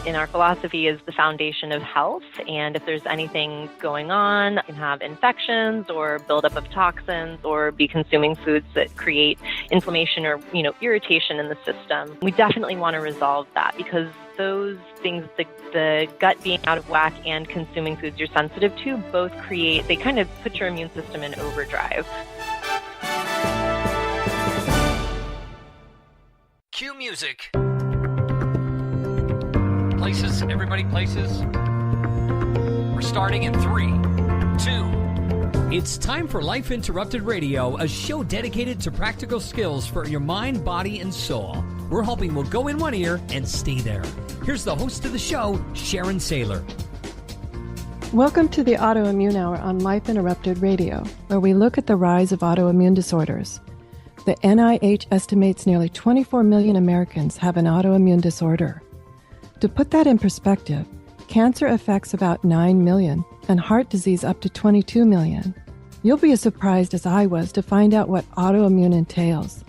in our philosophy is the foundation of health. And if there's anything going on, you can have infections or buildup of toxins or be consuming foods that create inflammation or, irritation in the system. We definitely want to resolve that because those things, the gut being out of whack and consuming foods you're sensitive to, they kind of put your immune system in overdrive. Cue music. Places, everybody places. We're starting in 3, 2. It's time for Life Interrupted Radio, a show dedicated to practical skills for your mind, body, and soul. We're hoping we'll go in one ear and stay there. Here's the host of the show, Sharon Sayler. Welcome to the Autoimmune Hour on Life Interrupted Radio, where we look at the rise of autoimmune disorders. The NIH estimates nearly 24 million Americans have an autoimmune disorder. To put that in perspective, cancer affects about 9 million and heart disease up to 22 million. You'll be as surprised as I was to find out what autoimmune entails.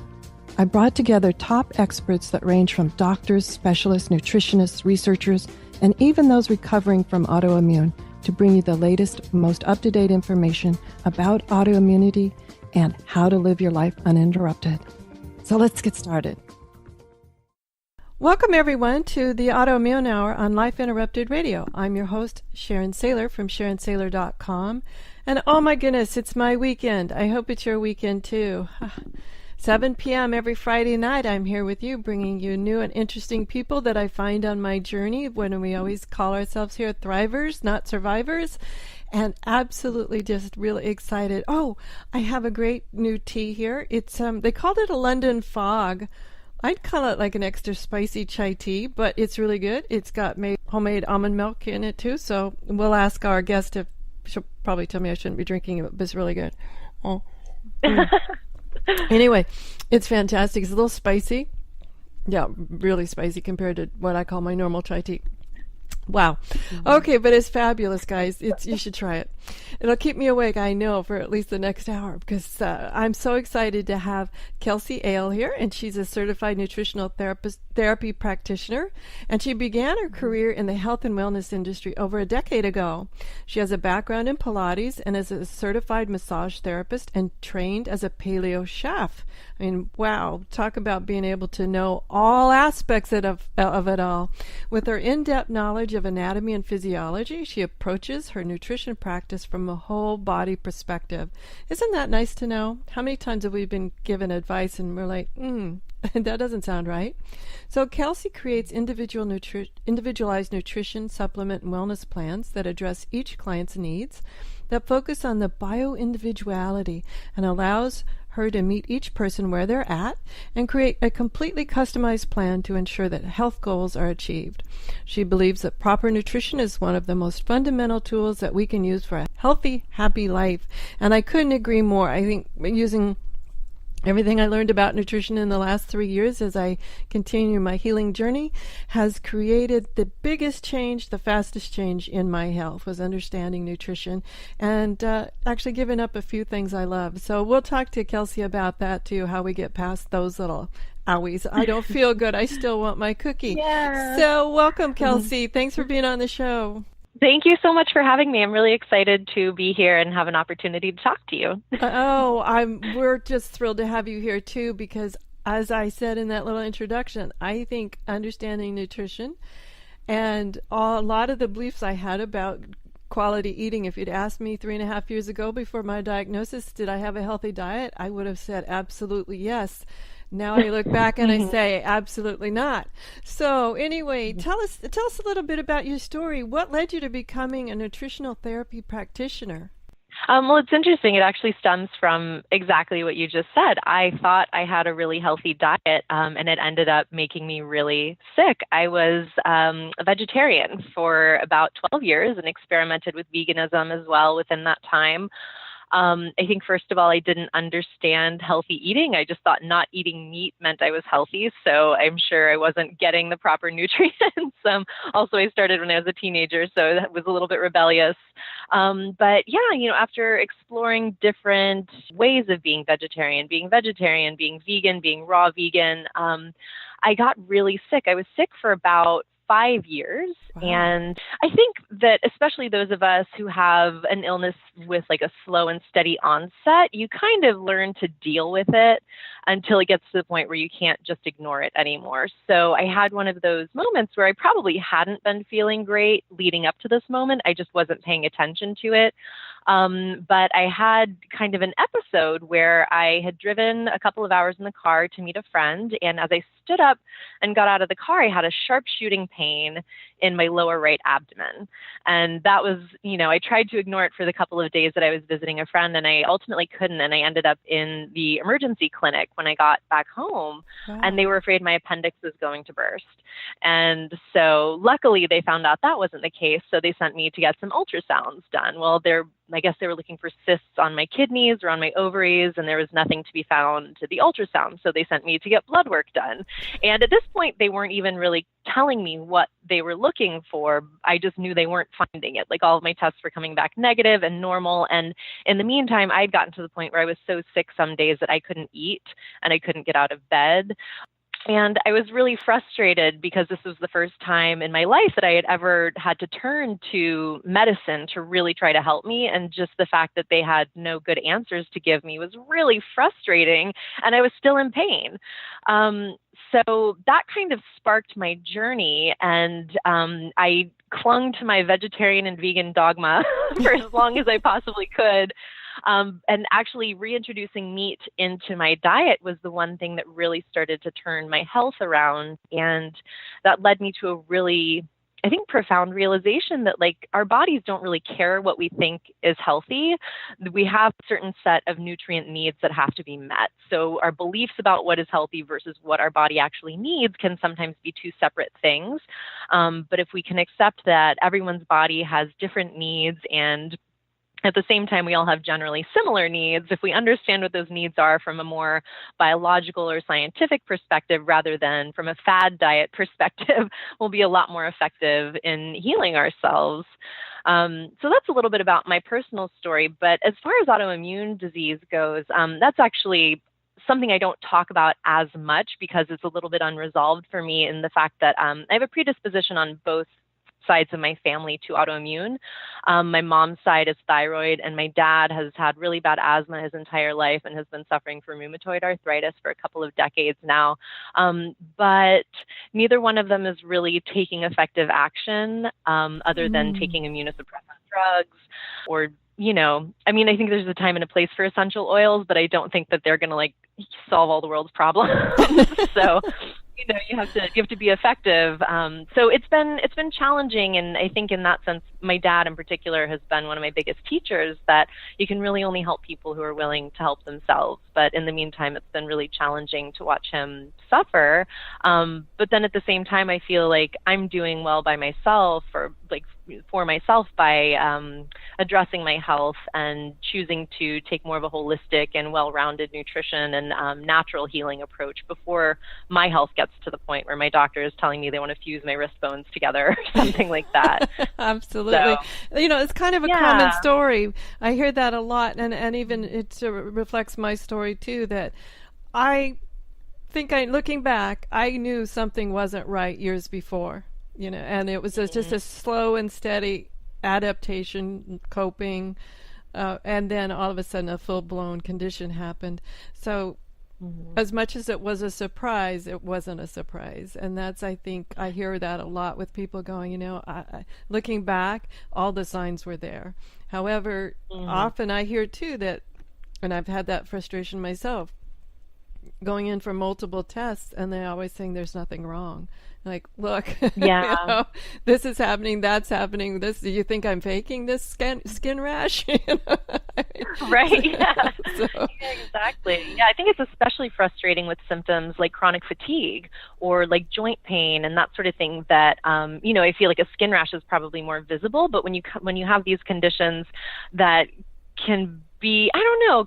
I brought together top experts that range from doctors, specialists, nutritionists, researchers, and even those recovering from autoimmune to bring you the latest, most up-to-date information about autoimmunity and how to live your life uninterrupted. So let's get started. Welcome, everyone, to the Autoimmune Hour on Life Interrupted Radio. I'm your host, Sharon Sayler from SharonSayler.com. And oh my goodness, it's my weekend. I hope it's your weekend too. 7 p.m. every Friday night, I'm here with you, bringing you new and interesting people that I find on my journey when we always call ourselves here thrivers, not survivors. And absolutely just really excited. Oh, I have a great new tea here. It's they called it a London Fog. I'd call it like an extra spicy chai tea, but it's really good. It's got homemade almond milk in it too, so we'll ask our guest if she'll probably tell me I shouldn't be drinking it, but it's really good. Oh. Anyway, it's fantastic. It's a little spicy. Yeah, really spicy compared to what I call my normal chai tea. Wow. Okay, but it's fabulous, guys. You should try it. It'll keep me awake, I know, for at least the next hour because I'm so excited to have Kelsey Ale here, and she's a certified nutritional therapy practitioner, and she began her career in the health and wellness industry over a decade ago. She has a background in Pilates and is a certified massage therapist and trained as a paleo chef. I mean, wow, talk about being able to know all aspects of it all. With her in-depth knowledge of anatomy and physiology, she approaches her nutrition practice from a whole body perspective. Isn't that nice to know? How many times have we been given advice and we're like, that doesn't sound right? So Kelsey creates individualized nutrition, supplement, and wellness plans that address each client's needs, that focus on the bio-individuality and allows her to meet each person where they're at and create a completely customized plan to ensure that health goals are achieved. She believes that proper nutrition is one of the most fundamental tools that we can use for a healthy, happy life. And I couldn't agree more. I think using everything I learned about nutrition in the last 3 years as I continue my healing journey has created the biggest change, the fastest change in my health was understanding nutrition and actually giving up a few things I love. So we'll talk to Kelsey about that too, how we get past those little owies. I don't feel good. I still want my cookie. Yeah. So welcome, Kelsey. Thanks for being on the show. Thank you so much for having me. I'm really excited to be here and have an opportunity to talk to you. We're just thrilled to have you here too, because as I said in that little introduction, I think understanding nutrition and a lot of the beliefs I had about quality eating, if you'd asked me 3.5 years ago before my diagnosis, did I have a healthy diet? I would have said absolutely yes. Now I look back and I say, absolutely not. So anyway, tell us a little bit about your story. What led you to becoming a nutritional therapy practitioner? Well, it's interesting. It actually stems from exactly what you just said. I thought I had a really healthy diet, and it ended up making me really sick. I was a vegetarian for about 12 years and experimented with veganism as well within that time. I think, first of all, I didn't understand healthy eating. I just thought not eating meat meant I was healthy. So I'm sure I wasn't getting the proper nutrients. Also, I started when I was a teenager, so that was a little bit rebellious. But yeah, after exploring different ways of being vegetarian, being vegan, being raw vegan, I got really sick. I was sick for about 5 years. Wow. And I think that especially those of us who have an illness with like a slow and steady onset, you kind of learn to deal with it until it gets to the point where you can't just ignore it anymore. So I had one of those moments where I probably hadn't been feeling great leading up to this moment. I just wasn't paying attention to it. But I had kind of an episode where I had driven a couple of hours in the car to meet a friend. And as I stood up and got out of the car, I had a sharp shooting pain in my lower right abdomen. And that was, I tried to ignore it for the couple of days that I was visiting a friend, and I ultimately couldn't. And I ended up in the emergency clinic when I got back home. Wow. And they were afraid my appendix was going to burst. And so luckily they found out that wasn't the case. So they sent me to get some ultrasounds done. Well, I guess they were looking for cysts on my kidneys or on my ovaries, and there was nothing to be found to the ultrasound. So they sent me to get blood work done. And at this point, they weren't even really telling me what they were looking for. I just knew they weren't finding it. Like, all of my tests were coming back negative and normal. And in the meantime, I'd gotten to the point where I was so sick some days that I couldn't eat and I couldn't get out of bed. And I was really frustrated because this was the first time in my life that I had ever had to turn to medicine to really try to help me. And just the fact that they had no good answers to give me was really frustrating. And I was still in pain. So that kind of sparked my journey. And I clung to my vegetarian and vegan dogma for as long as I possibly could. And actually reintroducing meat into my diet was the one thing that really started to turn my health around. And that led me to a really, I think, profound realization that, like, our bodies don't really care what we think is healthy. We have a certain set of nutrient needs that have to be met. So our beliefs about what is healthy versus what our body actually needs can sometimes be two separate things. But if we can accept that everyone's body has different needs, and at the same time, we all have generally similar needs. If we understand what those needs are from a more biological or scientific perspective rather than from a fad diet perspective, we'll be a lot more effective in healing ourselves. So that's a little bit about my personal story. But as far as autoimmune disease goes, that's actually something I don't talk about as much because it's a little bit unresolved for me, in the fact that I have a predisposition on both sides of my family to autoimmune. My mom's side is thyroid, and my dad has had really bad asthma his entire life and has been suffering from rheumatoid arthritis for a couple of decades now. But neither one of them is really taking effective action other than taking immunosuppressant drugs or, I think there's a time and a place for essential oils, but I don't think that they're going to solve all the world's problems. So you have to be effective. So it's been challenging, and I think in that sense, my dad in particular has been one of my biggest teachers, that you can really only help people who are willing to help themselves. But in the meantime, it's been really challenging to watch him suffer. But then at the same time, I feel like I'm doing well by myself, or for myself, by addressing my health and choosing to take more of a holistic and well-rounded nutrition and natural healing approach before my health gets to the point where my doctor is telling me they want to fuse my wrist bones together or something like that. Absolutely. So, it's kind of a common story. I hear that a lot, and even it reflects my story too, that I think, looking back, I knew something wasn't right years before, and it was just a slow and steady adaptation, coping, and then all of a sudden a full-blown condition happened. So as much as it was a surprise, it wasn't a surprise. And that's, I think, I hear that a lot with people going, looking back, all the signs were there. However, often I hear too that, and I've had that frustration myself, going in for multiple tests, and they're always saying there's nothing wrong. Like, look, this is happening, that's happening. Do you think I'm faking this skin rash? Right. Yeah. Yeah, exactly. Yeah, I think it's especially frustrating with symptoms like chronic fatigue or like joint pain and that sort of thing. That I feel like a skin rash is probably more visible, but when you have these conditions that can be,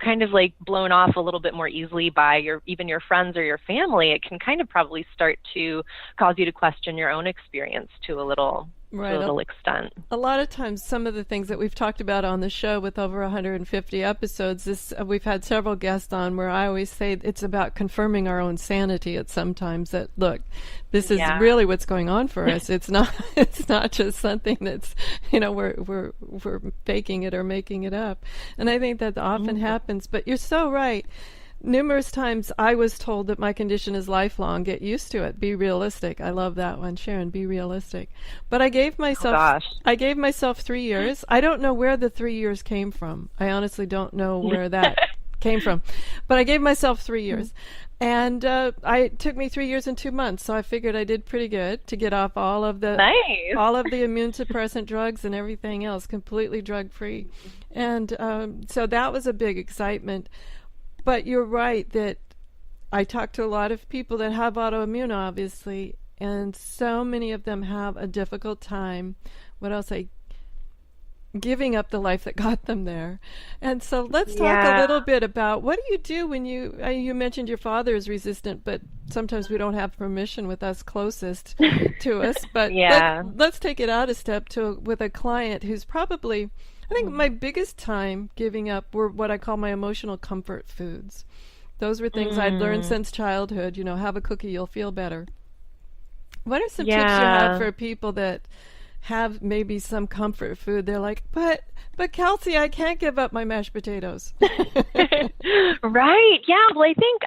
kind of like blown off a little bit more easily by even your friends or your family, it can kind of probably start to cause you to question your own experience too a little Right. to a little extent. A lot of times, some of the things that we've talked about on the show with over 150 episodes, we've had several guests on where I always say it's about confirming our own sanity at sometimes that, look, this is really what's going on for us. It's not just something that's, we're faking it or making it up. And I think that often happens, but you're so right. Numerous times I was told that my condition is lifelong. Get used to it. Be realistic. I love that one, Sharon. Be realistic. But I gave myself 3 years. I don't know where the 3 years came from. I honestly don't know where that came from. But I gave myself 3 years. And it took me 3 years and 2 months. So I figured I did pretty good to get off all of the immune suppressant drugs and everything else, completely drug free. And so that was a big excitement. But you're right that I talk to a lot of people that have autoimmune, obviously, and so many of them have a difficult time, giving up the life that got them there. And so let's talk a little bit about what do you do when you mentioned your father is resistant, but sometimes we don't have permission with us closest to us. But let's take it out a step with a client who's probably... I think my biggest time giving up were what I call my emotional comfort foods. Those were things I'd learned since childhood. Have a cookie, you'll feel better. What are some tips you have for people that have maybe some comfort food? They're like, but Kelsey, I can't give up my mashed potatoes. Right. Yeah. Well, I think,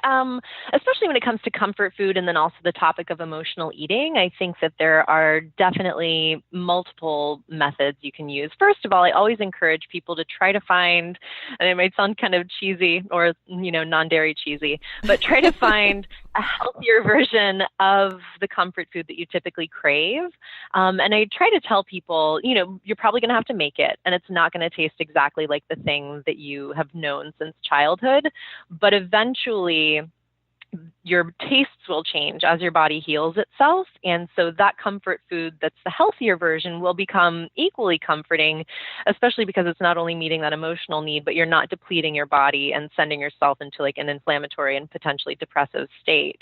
especially when it comes to comfort food and then also the topic of emotional eating, I think that there are definitely multiple methods you can use. First of all, I always encourage people to try to find, and it might sound kind of cheesy or, non-dairy cheesy, but try to find a healthier version of the comfort food that you typically crave. And I try to tell people, you're probably going to have to make it, and it's not going to taste exactly like the thing that you have known since childhood, but eventually your tastes will change as your body heals itself. And so that comfort food that's the healthier version will become equally comforting, especially because it's not only meeting that emotional need, but you're not depleting your body and sending yourself into like an inflammatory and potentially depressive state.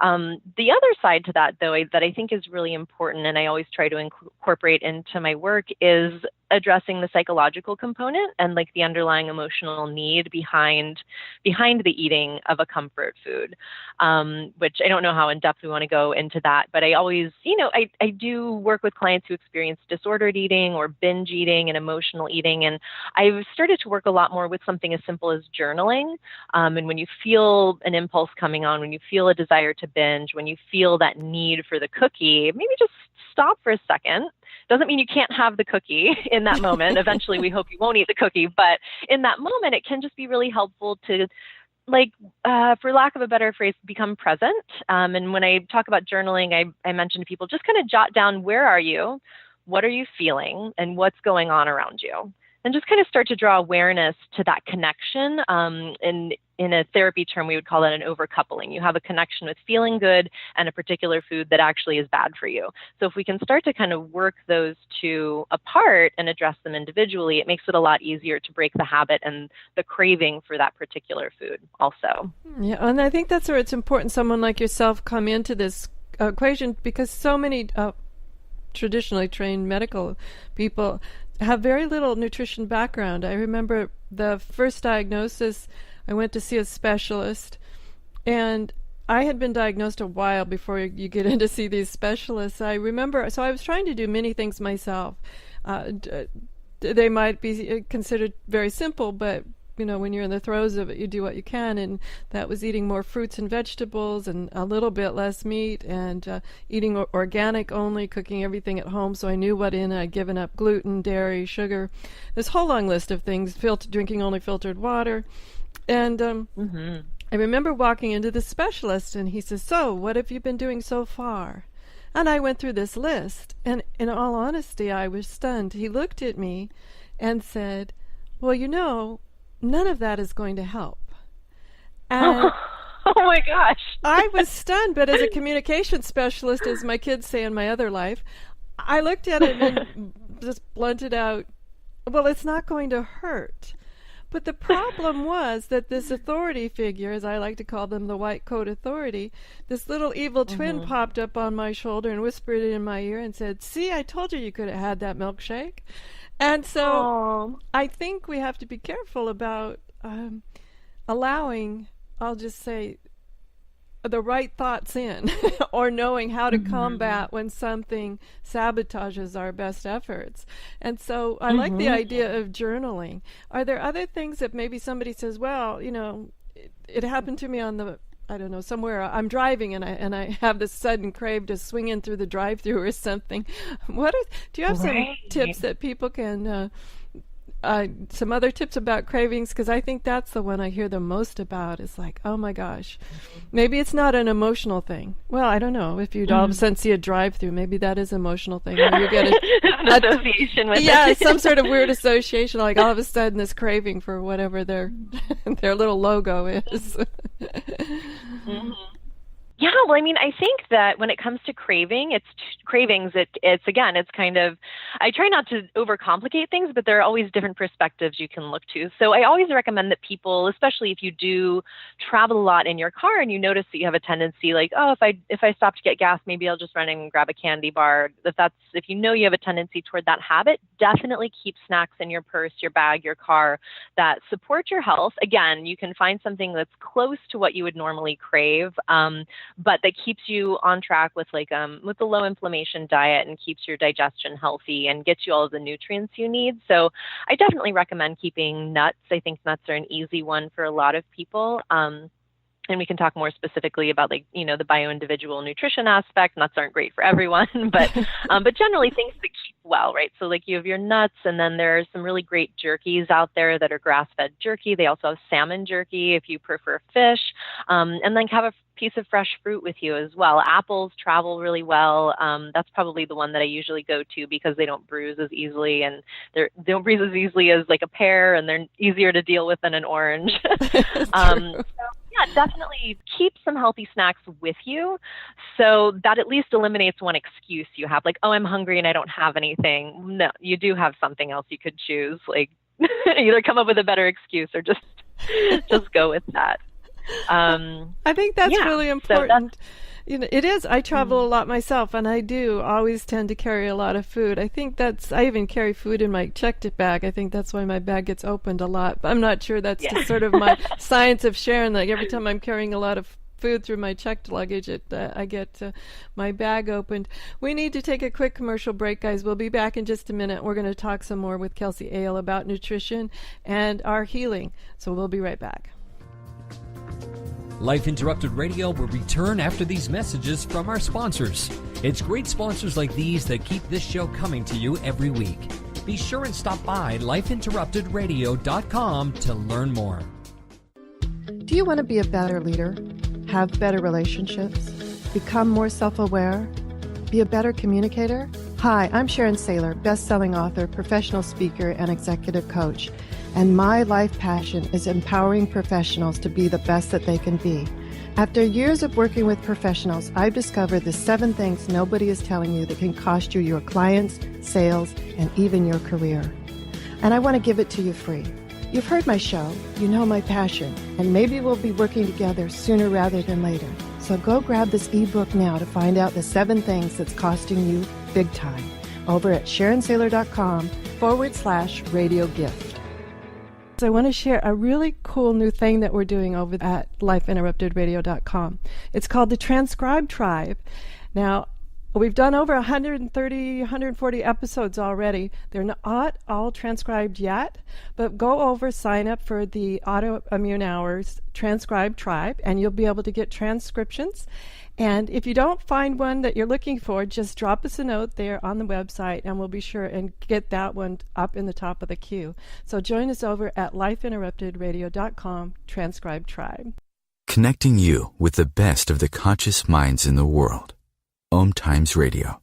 The other side to that, though, that I think is really important, and I always try to incorporate into my work, is addressing the psychological component and like the underlying emotional need behind the eating of a comfort food, which I don't know how in depth we want to go into that, but I always, I do work with clients who experience disordered eating or binge eating and emotional eating. And I've started to work a lot more with something as simple as journaling. And when you feel an impulse coming on, when you feel a desire to binge, when you feel that need for the cookie, maybe just stop for a second. Doesn't mean you can't have the cookie in that moment. Eventually, we hope you won't eat the cookie. But in that moment, it can just be really helpful to, for lack of a better phrase, become present. And when I talk about journaling, I mention to people, just kind of jot down, where are you? What are you feeling? And what's going on around you? And just kind of start to draw awareness to that connection. In a therapy term, we would call that an overcoupling. You have a connection with feeling good and a particular food that actually is bad for you. So if we can start to kind of work those two apart and address them individually, it makes it a lot easier to break the habit and the craving for that particular food also. Yeah, and I think that's where it's important someone like yourself come into this equation, because so many traditionally trained medical people have very little nutrition background. I remember the first diagnosis, I went to see a specialist, and I had been diagnosed a while before you get in to see these specialists. I remember, so I was trying to do many things myself. They might be considered very simple, but when you're in the throes of it, you do what you can, and that was eating more fruits and vegetables and a little bit less meat, and eating organic only, cooking everything at home, so I knew what in. I'd given up gluten, dairy, sugar, this whole long list of things, drinking only filtered water. And I remember walking into the specialist, and he says, "So, what have you been doing so far?" And I went through this list, and in all honesty, I was stunned. He looked at me and said, "Well, none of that is going to help." And oh my gosh. I was stunned, but as a communication specialist, as my kids say in my other life, I looked at it and just blunted out, "Well, it's not going to hurt." But the problem was that this authority figure, as I like to call them, the white coat authority, this little evil twin popped up on my shoulder and whispered in my ear and said, "See, I told you could have had that milkshake." And so I think we have to be careful about allowing, I'll just say, the right thoughts in or knowing how to combat when something sabotages our best efforts. And so I like the idea of journaling. Are there other things that maybe somebody says, well, you know, it happened to me on the, I don't know, somewhere I'm driving and I have this sudden crave to swing in through the drive-through or something. Do you have some tips that people can some other tips about cravings? Because I think that's the one I hear the most about. Is like, oh my gosh, maybe it's not an emotional thing. Well, I don't know. If you all of a sudden see a drive-through, maybe that is an emotional thing. Or you get an association with it. Some sort of weird association. Like all of a sudden, this craving for whatever their little logo is. Yeah, well, I mean, I think that when it comes to cravings, it's kind of, I try not to overcomplicate things, but there are always different perspectives you can look to. So I always recommend that people, especially if you do travel a lot in your car and you notice that you have a tendency like, oh, if I stop to get gas, maybe I'll just run and grab a candy bar. If you know you have a tendency toward that habit, definitely keep snacks in your purse, your bag, your car that support your health. Again, you can find something that's close to what you would normally crave, but that keeps you on track with with the low inflammation diet and keeps your digestion healthy and gets you all of the nutrients you need. So I definitely recommend keeping nuts. I think nuts are an easy one for a lot of people. And we can talk more specifically about the bio-individual nutrition aspect. Nuts aren't great for everyone, but generally things that keep well, right? So you have your nuts, and then there's some really great jerkies out there that are grass-fed jerky. They also have salmon jerky if you prefer fish, and then have a piece of fresh fruit with you as well. Apples travel really well. That's probably the one that I usually go to because they don't bruise as easily, and they don't bruise as easily as a pear, and they're easier to deal with than an orange. Yeah, definitely keep some healthy snacks with you so that at least eliminates one excuse you have, oh, I'm hungry and I don't have anything. No, you do have something else you could choose. Either come up with a better excuse or just go with that. I think that's really important. It is. I travel a lot myself, and I do always tend to carry a lot of food. I think I even carry food in my checked bag. I think that's why my bag gets opened a lot. But I'm not sure that's just sort of my science of Sharon. Every time I'm carrying a lot of food through my checked luggage, I get my bag opened. We need to take a quick commercial break, guys. We'll be back in just a minute. We're going to talk some more with Kelsey Ale about nutrition and our healing. So we'll be right back. Life Interrupted Radio will return after these messages from our sponsors. It's great sponsors like these that keep this show coming to you every week. Be sure and stop by lifeinterruptedradio.com to learn more. Do you want to be a better leader? Have better relationships? Become more self-aware? Be a better communicator? Hi, I'm Sharon Sayler, best-selling author, professional speaker, and executive coach. And my life passion is empowering professionals to be the best that they can be. After years of working with professionals, I've discovered the 7 things nobody is telling you that can cost you your clients, sales, and even your career. And I want to give it to you free. You've heard my show, you know my passion, and maybe we'll be working together sooner rather than later. So go grab this ebook now to find out the 7 things that's costing you big time over at SharonSayler.com/radio gift. I want to share a really cool new thing that we're doing over at lifeinterruptedradio.com. It's called the Transcribe Tribe. Now, we've done over 140 episodes already. They're not all transcribed yet, but go over, sign up for the Autoimmune Hour's Transcribe Tribe, and you'll be able to get transcriptions. And if you don't find one that you're looking for, just drop us a note there on the website, and we'll be sure and get that one up in the top of the queue. So join us over at lifeinterruptedradio.com, Transcribe Tribe. Connecting you with the best of the conscious minds in the world. OMTimes Radio.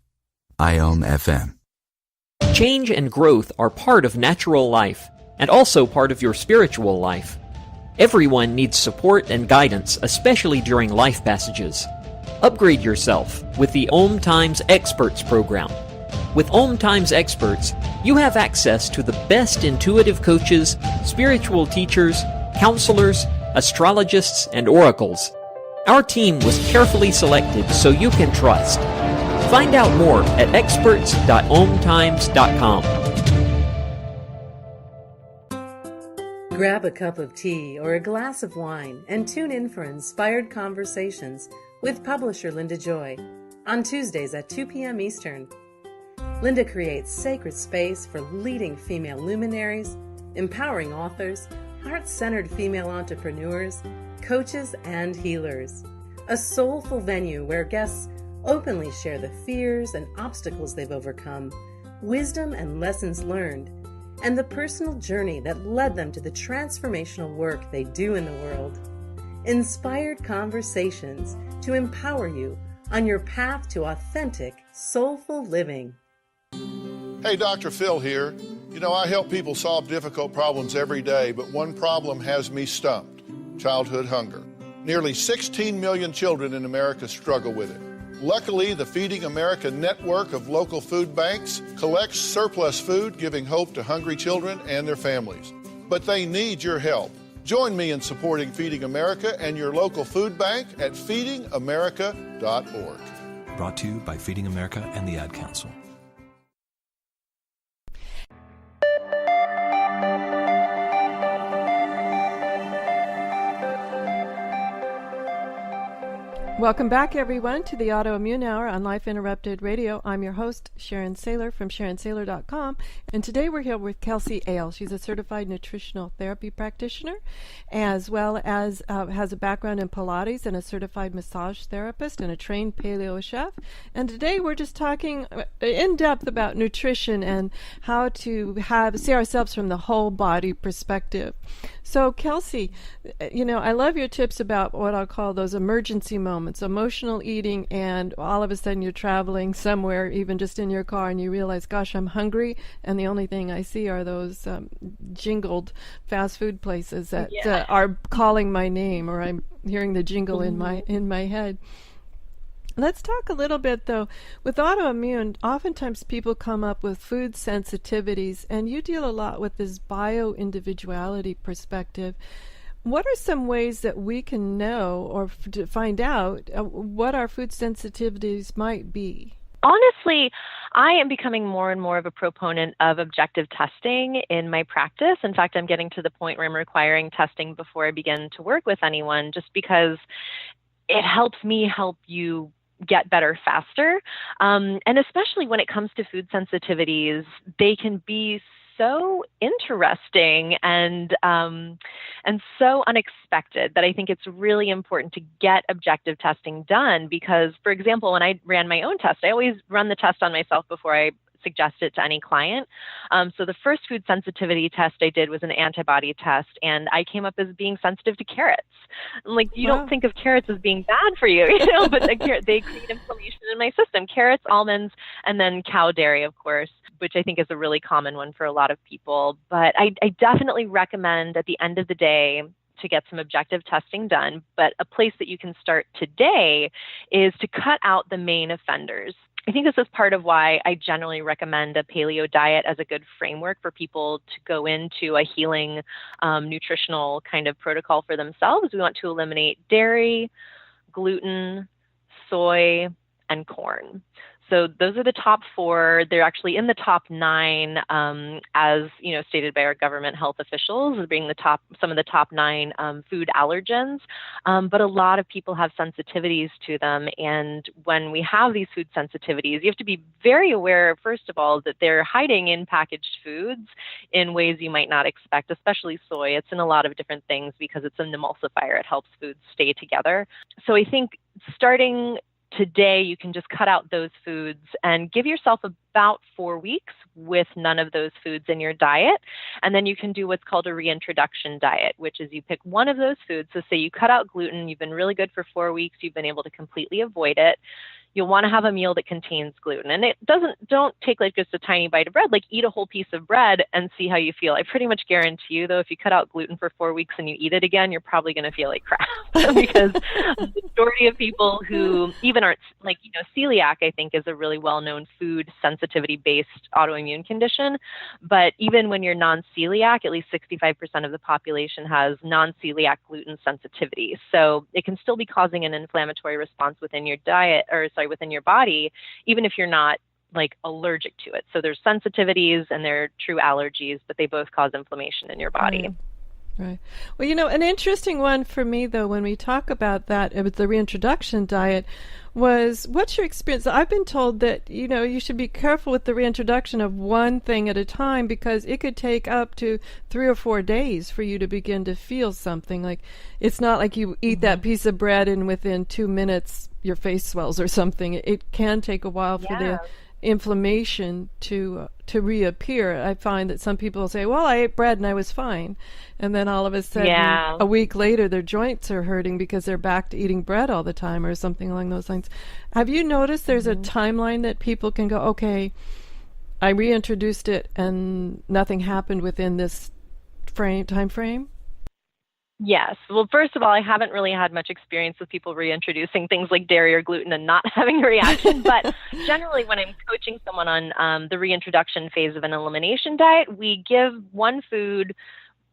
IOM FM. Change and growth are part of natural life, and also part of your spiritual life. Everyone needs support and guidance, especially during life passages. Upgrade yourself with the OMTimes Experts Program. With OMTimes experts, you have access to the best intuitive coaches, spiritual teachers, counselors, astrologists, and oracles. Our team was carefully selected so you can trust. Find out more at experts.omtimes.com. Grab a cup of tea or a glass of wine and tune in for Inspired Conversations with publisher Linda Joy on Tuesdays at 2 p.m. Eastern. Linda creates sacred space for leading female luminaries, empowering authors, heart-centered female entrepreneurs, coaches, and healers. A soulful venue where guests openly share the fears and obstacles they've overcome, wisdom and lessons learned, and the personal journey that led them to the transformational work they do in the world. Inspired Conversations to empower you on your path to authentic, soulful living. Hey, Dr. Phil here. You know, I help people solve difficult problems every day, but one problem has me stumped: childhood hunger. Nearly 16 million children in America struggle with it. Luckily, the Feeding America network of local food banks collects surplus food, giving hope to hungry children and their families. But they need your help. Join me in supporting Feeding America and your local food bank at feedingamerica.org. Brought to you by Feeding America and the Ad Council. Welcome back, everyone, to the Autoimmune Hour on Life Interrupted Radio. I'm your host, Sharon Sayler from SharonSayler.com, and today we're here with Kelsey Ale. She's a certified nutritional therapy practitioner, as well as has a background in Pilates and a certified massage therapist and a trained paleo chef. And today we're just talking in depth about nutrition and how to see ourselves from the whole body perspective. So, Kelsey, you know, I love your tips about what I'll call those emergency moments, emotional eating, and all of a sudden you're traveling somewhere, even just in your car, and you realize, gosh, I'm hungry, and the only thing I see are those jingled fast food places that are calling my name, or I'm hearing the jingle in my head. Let's talk a little bit, though. With autoimmune, oftentimes people come up with food sensitivities, and you deal a lot with this bio-individuality perspective. What are some ways that we can know or find out what our food sensitivities might be? Honestly, I am becoming more and more of a proponent of objective testing in my practice. In fact, I'm getting to the point where I'm requiring testing before I begin to work with anyone, just because it helps me help you get better faster. And especially when it comes to food sensitivities, they can be so interesting and so unexpected that I think it's really important to get objective testing done. Because, for example, when I ran my own test, I always run the test on myself before I suggest it to any client. So the first food sensitivity test I did was an antibody test, and I came up as being sensitive to carrots. I'm like, you don't think of carrots as being bad for you, you know, but they create inflammation in my system. Carrots, almonds, and then cow dairy, of course, which I think is a really common one for a lot of people. But I definitely recommend at the end of the day to get some objective testing done. But a place that you can start today is to cut out the main offenders. I think this is part of why I generally recommend a paleo diet as a good framework for people to go into a healing nutritional kind of protocol for themselves. We want to eliminate dairy, gluten, soy, and corn. So those are the top 4. They're actually in the top 9, as you know, stated by our government health officials, being some of the top 9 food allergens. But a lot of people have sensitivities to them, and when we have these food sensitivities, you have to be very aware, first of all, that they're hiding in packaged foods in ways you might not expect, especially soy. It's in a lot of different things because it's an emulsifier. It helps foods stay together. So I think starting today, you can just cut out those foods and give yourself about 4 weeks with none of those foods in your diet. And then you can do what's called a reintroduction diet, which is you pick one of those foods. So say you cut out gluten, you've been really good for 4 weeks, you've been able to completely avoid it. you'll want to have a meal that contains gluten. And don't take like just a tiny bite of bread, like eat a whole piece of bread and see how you feel. I pretty much guarantee you, though, if you cut out gluten for 4 weeks and you eat it again, you're probably going to feel like crap because the majority of people who even aren't like, celiac, I think, is a really well-known food sensitivity-based autoimmune condition. But even when you're non-celiac, at least 65% of the population has non-celiac gluten sensitivity. So it can still be causing an inflammatory response within your within your body, even if you're not like allergic to it. So there's sensitivities and there are true allergies, but they both cause inflammation in your body. Right. Well, an interesting one for me, though, when we talk about that with the reintroduction diet was, what's your experience? I've been told that, you should be careful with the reintroduction of one thing at a time because it could take up to 3 or 4 days for you to begin to feel something. Like, it's not like you eat that piece of bread and within 2 minutes your face swells or something. It can take a while for the inflammation to reappear. I find that some people say, well, I ate bread and I was fine. And then all of a sudden, a week later, their joints are hurting because they're back to eating bread all the time or something along those lines. Have you noticed there's a timeline that people can go, okay, I reintroduced it and nothing happened within this time frame? Yes. Well, first of all, I haven't really had much experience with people reintroducing things like dairy or gluten and not having a reaction. But generally, when I'm coaching someone on the reintroduction phase of an elimination diet, we give one food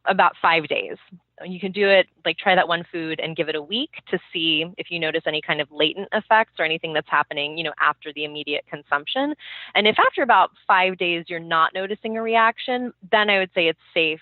about 5 days. You can do it, like try that one food and give it a week to see if you notice any kind of latent effects or anything that's happening, after the immediate consumption. And if after about 5 days you're not noticing a reaction, then I would say it's safe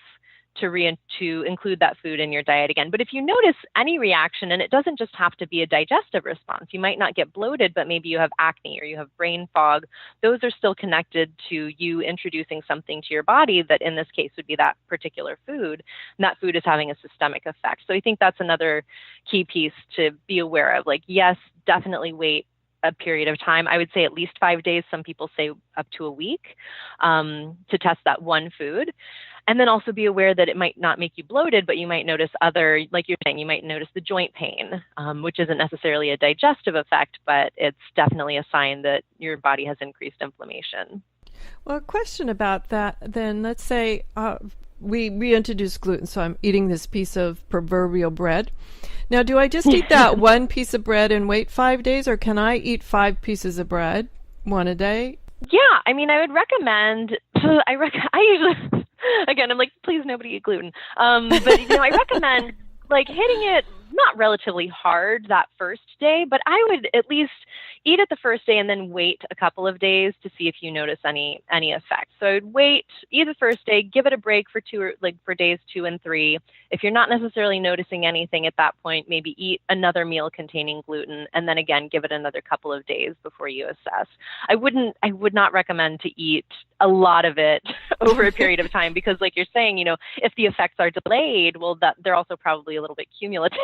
to include that food in your diet again. But if you notice any reaction, and it doesn't just have to be a digestive response, you might not get bloated, but maybe you have acne or you have brain fog, those are still connected to you introducing something to your body that in this case would be that particular food, and that food is having a systemic effect. So I think that's another key piece to be aware of. Like, yes, definitely wait a period of time. I would say at least 5 days. Some people say up to a week to test that one food. And then also be aware that it might not make you bloated, but you might notice other, like you're saying, you might notice the joint pain, which isn't necessarily a digestive effect, but it's definitely a sign that your body has increased inflammation. Well, a question about that then. Let's say we reintroduce gluten, so I'm eating this piece of proverbial bread. Now, do I just eat that one piece of bread and wait 5 days, or can I eat 5 pieces of bread, one a day? Yeah, I mean, I would recommend, I usually, again, I'm like, please nobody eat gluten. But, I recommend like hitting it not relatively hard that first day, but I would at least eat it the first day and then wait a couple of days to see if you notice any effects. So I would wait, eat the first day, give it a break for days 2 and 3. If you're not necessarily noticing anything at that point, maybe eat another meal containing gluten, and then again give it another couple of days before you assess. I would not recommend to eat a lot of it over a period of time because, like you're saying, if the effects are delayed, well, they're also probably a little bit cumulative.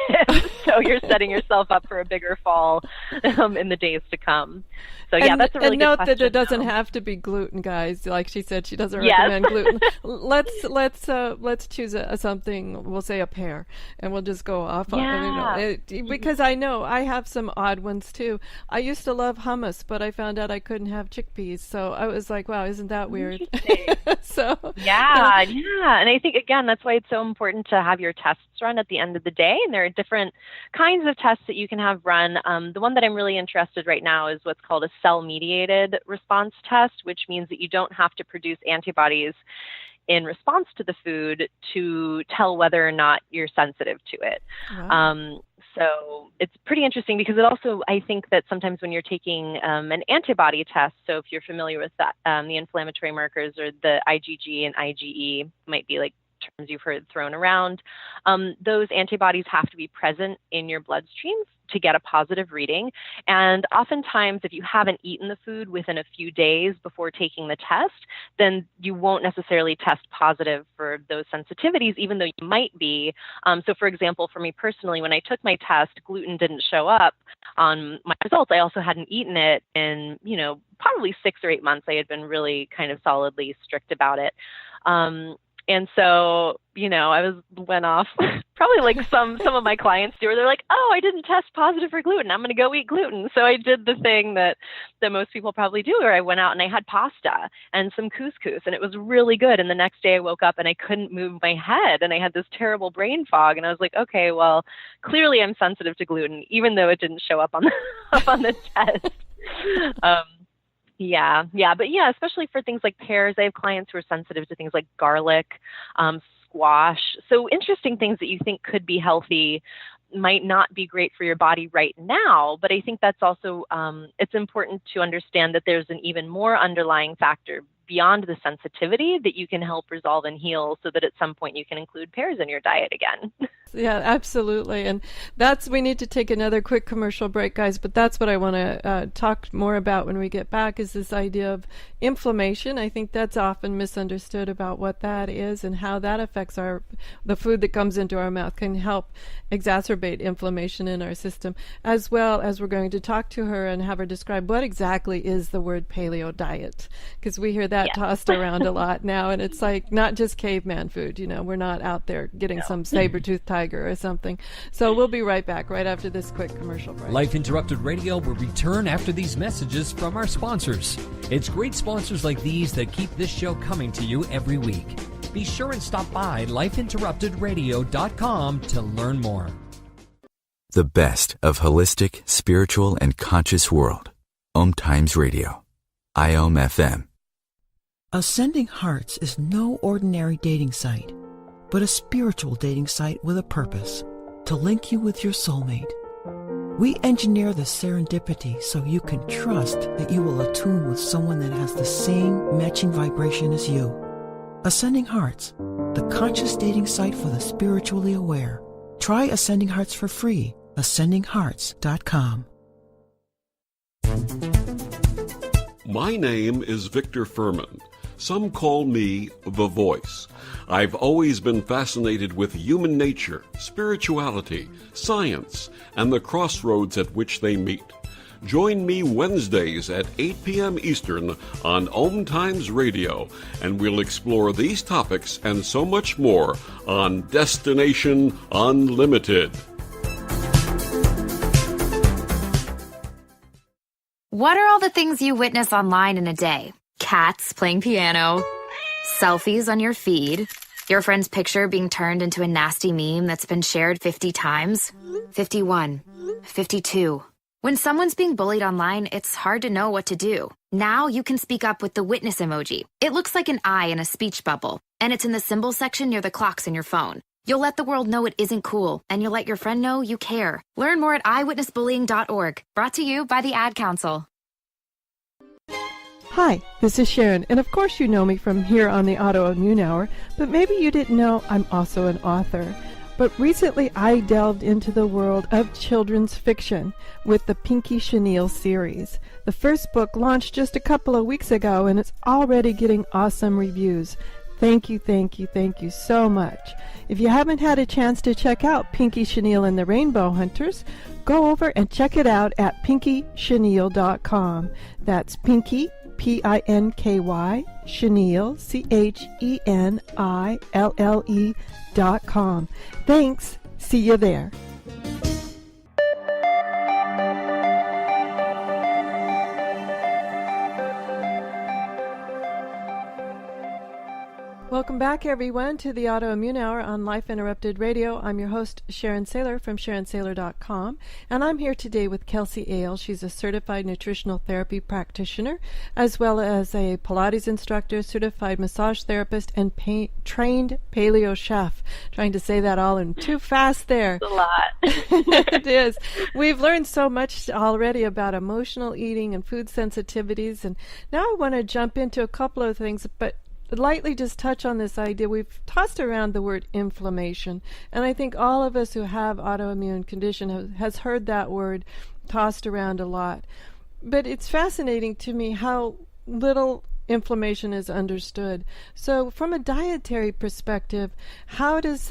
So you're setting yourself up for a bigger fall in the days to come. So yeah, that's a really good question. And note that it doesn't have to be gluten, guys. Like she said, she doesn't recommend gluten. Let's choose something. We'll say a pear, and we'll just go off on it, because I know I have some odd ones too. I used to love hummus, but I found out I couldn't have chickpeas, so I was like, wow, isn't that weird? So yeah, and I think again that's why it's so important to have your tests run at the end of the day, and there are different kinds of tests that you can have run. The one that I'm really interested right now is what's called a cell-mediated response test, which means that you don't have to produce antibodies in response to the food to tell whether or not you're sensitive to it. Wow. So it's pretty interesting because it also, I think that sometimes when you're taking an antibody test, so if you're familiar with that, the inflammatory markers or the IgG and IgE might be like terms you've heard thrown around, those antibodies have to be present in your bloodstream to get a positive reading. And oftentimes, if you haven't eaten the food within a few days before taking the test, then you won't necessarily test positive for those sensitivities, even though you might be. So for example, for me personally, when I took my test, gluten didn't show up on my results. I also hadn't eaten it in, probably 6 or 8 months. I had been really kind of solidly strict about it. And so, I went off probably like some of my clients do, where they're like, oh, I didn't test positive for gluten, I'm going to go eat gluten. So I did the thing that most people probably do, where I went out and I had pasta and some couscous, and it was really good. And the next day I woke up and I couldn't move my head, and I had this terrible brain fog. And I was like, okay, well, clearly I'm sensitive to gluten, even though it didn't show up on the test. But especially for things like pears. I have clients who are sensitive to things like garlic, squash. So interesting things that you think could be healthy might not be great for your body right now. But I think that's also, it's important to understand that there's an even more underlying factor beyond the sensitivity that you can help resolve and heal, so that at some point you can include pears in your diet again. Yeah, absolutely. And we need to take another quick commercial break, guys, but that's what I want to talk more about when we get back, is this idea of inflammation. I think that's often misunderstood about what that is and how that affects the food that comes into our mouth can help exacerbate inflammation in our system, as well as we're going to talk to her and have her describe what exactly is the word paleo diet, because we hear that tossed around a lot now, and it's like not just caveman food. We're not out there getting some saber-toothed tiger or something. So we'll be right back right after this quick commercial break. Life Interrupted Radio will return after these messages from our sponsors. It's great sponsors like these that keep this show coming to you every week. Be sure and stop by lifeinterruptedradio.com to learn more. The best of holistic, spiritual, and conscious world. OMTimes Radio. IOM FM. Ascending Hearts is no ordinary dating site, but a spiritual dating site with a purpose, to link you with your soulmate. We engineer the serendipity so you can trust that you will attune with someone that has the same matching vibration as you. Ascending Hearts, the conscious dating site for the spiritually aware. Try Ascending Hearts for free. AscendingHearts.com. My name is Victor Furman. Some call me The Voice. I've always been fascinated with human nature, spirituality, science, and the crossroads at which they meet. Join me Wednesdays at 8 p.m. Eastern on OMTimes Radio, and we'll explore these topics and so much more on Destination Unlimited. What are all the things you witness online in a day? Cats playing piano, selfies on your feed, your friend's picture being turned into a nasty meme that's been shared 50 times, 51, 52. When someone's being bullied online, it's hard to know what to do. Now you can speak up with the witness emoji. It looks like an eye in a speech bubble, and it's in the symbol section near the clocks in your phone. You'll let the world know it isn't cool, and you'll let your friend know you care. Learn more at eyewitnessbullying.org. Brought to you by the Ad Council. Hi, this is Sharon, and of course you know me from here on the Autoimmune Hour, but maybe you didn't know I'm also an author. But recently I delved into the world of children's fiction with the Pinky Chenille series. The first book launched just a couple of weeks ago, and it's already getting awesome reviews. Thank you so much. If you haven't had a chance to check out Pinky Chenille and the Rainbow Hunters, go over and check it out at pinkychenille.com. That's Pinky, Pinky, Chenille, CHENILLE.com. Thanks. See you there. Welcome back, everyone, to the Autoimmune Hour on Life Interrupted Radio. I'm your host, Sharon Sayler from SharonSayler.com, and I'm here today with Kelsey Ale. She's a certified nutritional therapy practitioner, as well as a Pilates instructor, certified massage therapist, and trained paleo chef. Trying to say that all in too fast there. It's a lot. It is. We've learned so much already about emotional eating and food sensitivities, and now I want to jump into a couple of things, but lightly just touch on this idea. We've tossed around the word inflammation, and I think all of us who have autoimmune condition has heard that word tossed around a lot. But it's fascinating to me how little inflammation is understood. So from a dietary perspective, how does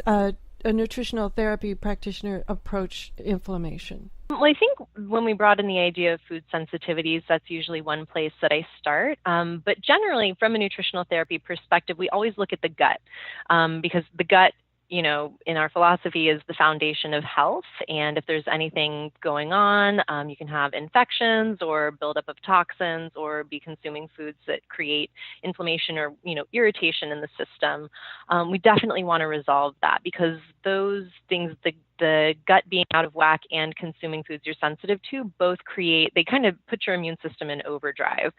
a nutritional therapy practitioner approach inflammation? Well, I think when we brought in the idea of food sensitivities, that's usually one place that I start. But generally, from a nutritional therapy perspective, we always look at the gut because the gut, in our philosophy is the foundation of health. And if there's anything going on, you can have infections or buildup of toxins or be consuming foods that create inflammation or, irritation in the system. We definitely want to resolve that because those things, the gut being out of whack and consuming foods you're sensitive to they kind of put your immune system in overdrive.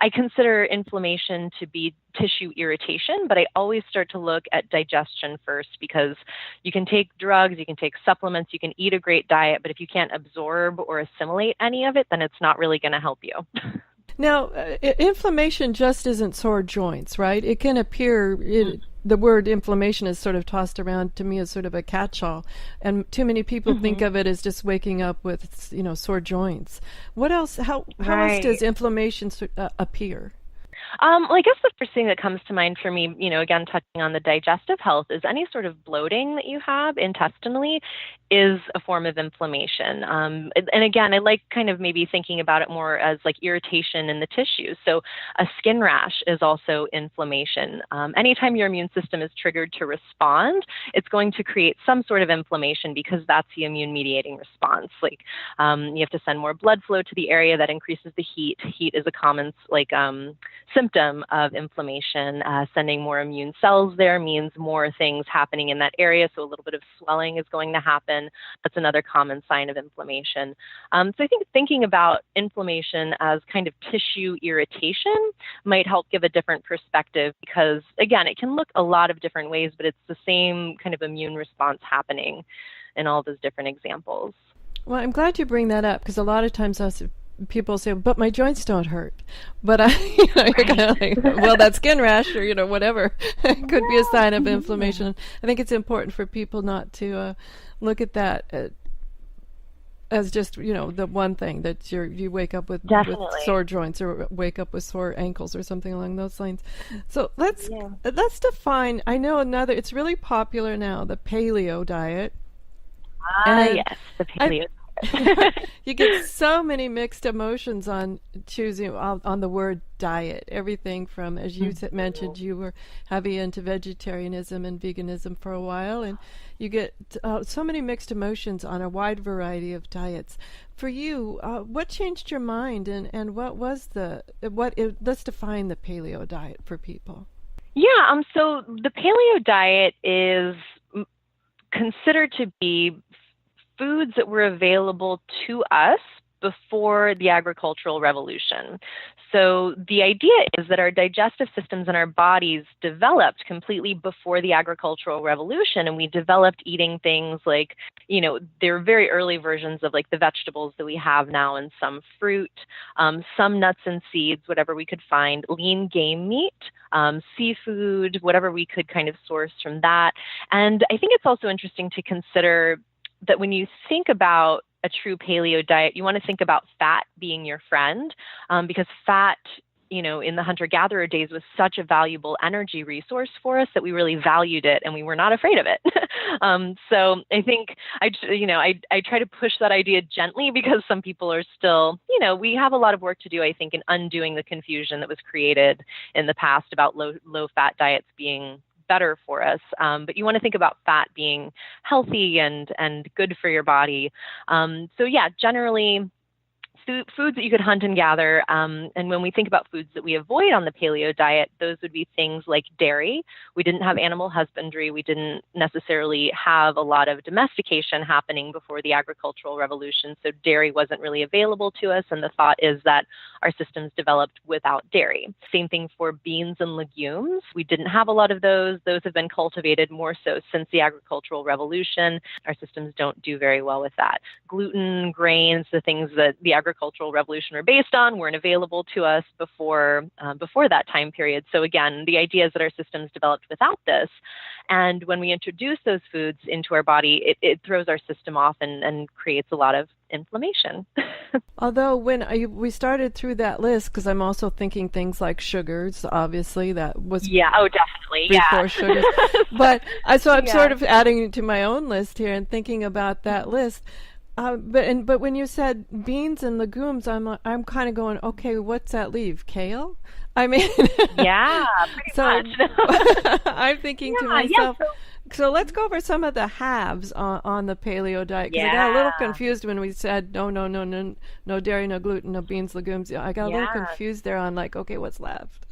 I consider inflammation to be tissue irritation, but I always start to look at digestion first because you can take drugs, you can take supplements, you can eat a great diet, but if you can't absorb or assimilate any of it, then it's not really going to help you. Now, inflammation just isn't sore joints, right? It can appear, the word inflammation is sort of tossed around to me as sort of a catch-all, and too many people think of it as just waking up with, sore joints. What else, how else does inflammation appear? Well, I guess the first thing that comes to mind for me, again, touching on the digestive health, is any sort of bloating that you have intestinally is a form of inflammation. And again, I like kind of maybe thinking about it more as like irritation in the tissues. So a skin rash is also inflammation. Anytime your immune system is triggered to respond, it's going to create some sort of inflammation because that's the immune mediating response. Like you have to send more blood flow to the area that increases the heat. Heat is a common symptom of inflammation. Sending more immune cells there means more things happening in that area. So a little bit of swelling is going to happen. That's another common sign of inflammation. So I think thinking about inflammation as kind of tissue irritation might help give a different perspective because, again, it can look a lot of different ways, but it's the same kind of immune response happening in all those different examples. Well, I'm glad you bring that up because a lot of times people say, but my joints don't hurt. But you're kind of like, well, that skin rash or, whatever could be a sign of inflammation. I think it's important for people not to look at that as just, the one thing that you wake up with sore joints or wake up with sore ankles or something along those lines. So let's define, I know it's really popular now, the paleo diet. Yes, the paleo diet. You get so many mixed emotions on choosing on the word diet. Everything from, as you mentioned, you were heavy into vegetarianism and veganism for a while, and you get so many mixed emotions on a wide variety of diets. For you, what changed your mind, and what was let's define the paleo diet for people. Yeah, so the paleo diet is considered to be foods that were available to us before the agricultural revolution. So the idea is that our digestive systems and our bodies developed completely before the agricultural revolution, and we developed eating things like, they're very early versions of like the vegetables that we have now and some fruit, some nuts and seeds, whatever we could find, lean game meat, seafood, whatever we could kind of source from that. And I think it's also interesting to consider that when you think about a true paleo diet, you want to think about fat being your friend, because fat, in the hunter-gatherer days was such a valuable energy resource for us that we really valued it and we were not afraid of it. So I think I try to push that idea gently because some people are still, we have a lot of work to do, I think, in undoing the confusion that was created in the past about low-fat diets being better for us. But you want to think about fat being healthy and good for your body. So yeah, generally foods that you could hunt and gather. And when we think about foods that we avoid on the paleo diet, those would be things like dairy. We didn't have animal husbandry. We didn't necessarily have a lot of domestication happening before the agricultural revolution. So dairy wasn't really available to us. And the thought is that our systems developed without dairy. Same thing for beans and legumes. We didn't have a lot of those. Those have been cultivated more so since the agricultural revolution. Our systems don't do very well with that. Gluten, grains, the things that the agricultural agricultural revolution were based on weren't available to us before that time period. So again, the idea is that our systems developed without this. And when we introduce those foods into our body, it throws our system off and creates a lot of inflammation. Although when we started through that list, because I'm also thinking things like sugars, obviously that was definitely before sugars. But I'm sort of adding to my own list here and thinking about that list. But when you said beans and legumes, I'm kind of going, okay, what's that leave? Kale? I mean, yeah, pretty much. I'm thinking to myself. So let's go over some of the halves on the paleo diet. Because I got a little confused when we said no dairy, no gluten, no beans, legumes. I got a little confused there on like, okay, what's left?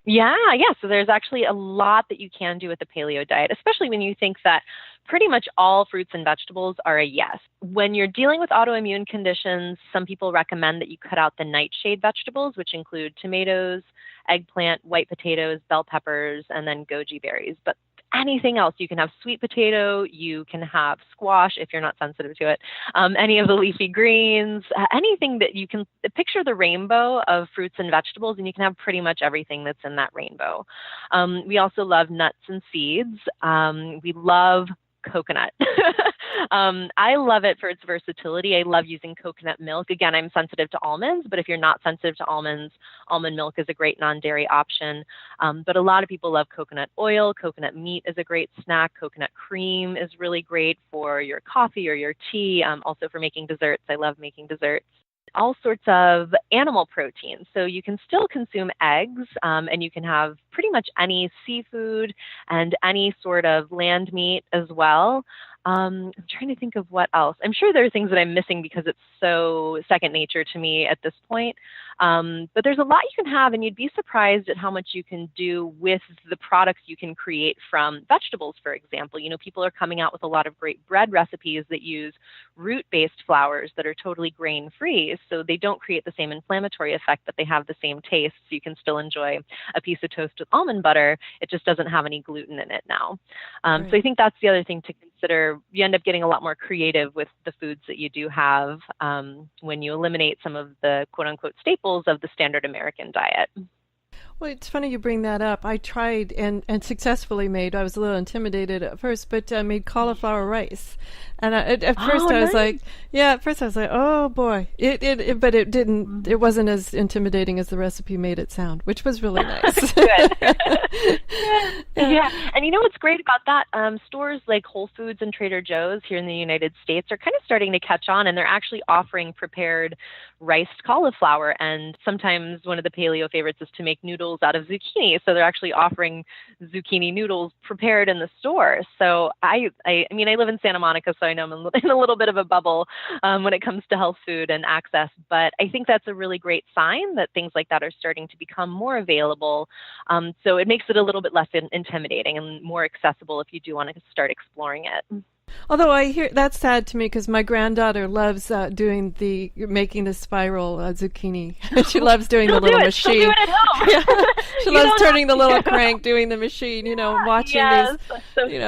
Yeah. So there's actually a lot that you can do with the paleo diet, especially when you think that pretty much all fruits and vegetables are a yes. When you're dealing with autoimmune conditions, some people recommend that you cut out the nightshade vegetables, which include tomatoes, eggplant, white potatoes, bell peppers, and then goji berries. But anything else, you can have sweet potato, you can have squash if you're not sensitive to it, any of the leafy greens, anything that you can picture the rainbow of fruits and vegetables, and you can have pretty much everything that's in that rainbow. We also love nuts and seeds. We love coconut. I love it for its versatility. I love using coconut milk. Again, I'm sensitive to almonds, but if you're not sensitive to almonds, almond milk is a great non-dairy option. But a lot of people love coconut oil. Coconut meat is a great snack. Coconut cream is really great for your coffee or your tea. Also for making desserts. I love making desserts. All sorts of animal proteins. So you can still consume eggs, and you can have pretty much any seafood and any sort of land meat as well. I'm trying to think of what else. I'm sure there are things that I'm missing because it's so second nature to me at this point. But there's a lot you can have, and you'd be surprised at how much you can do with the products you can create from vegetables, for example. You know, people are coming out with a lot of great bread recipes that use root-based flours that are totally grain-free, so they don't create the same inflammatory effect, but they have the same taste. So you can still enjoy a piece of toast with almond butter. It just doesn't have any gluten in it now. Right. So I think that's the other thing to consider. You end up getting a lot more creative with the foods that you do have when you eliminate some of the quote-unquote staples of the standard American diet. Well, it's funny you bring that up. I tried and successfully made, I was a little intimidated at first, but made cauliflower rice. And at first I was like, oh boy. But it didn't, it wasn't as intimidating as the recipe made it sound, which was really nice. Good. Yeah. And you know what's great about that? Stores like Whole Foods and Trader Joe's here in the United States are kind of starting to catch on, and they're actually offering prepared riced cauliflower. And sometimes one of the paleo favorites is to make noodles out of zucchini. So they're actually offering zucchini noodles prepared in the store. So I mean, I live in Santa Monica, so I know I'm in a little bit of a bubble when it comes to health food and access. But I think that's a really great sign that things like that are starting to become more available. So it makes it a little bit less intimidating and more accessible if you do want to start exploring it. Although I hear that's sad to me because my granddaughter loves making the spiral zucchini. She loves doing the little machine. She'll do it at home. She loves turning the little crank, doing the machine. You know, watching these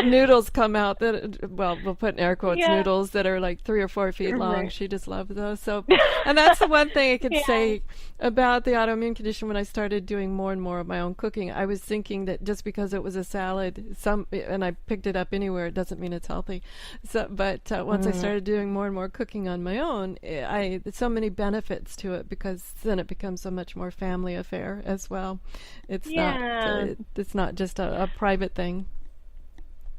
noodles come out. We'll put in air quotes noodles that are like 3 or 4 feet long. She just loves those. So, and that's the one thing I could say about the autoimmune condition. When I started doing more and more of my own cooking, I was thinking that just because it was a salad, and I picked it up anywhere, it doesn't mean it's healthy. So, but once I started doing more and more cooking on my own, there's so many benefits to it because then it becomes so much more family affair as well. It's not just a private thing.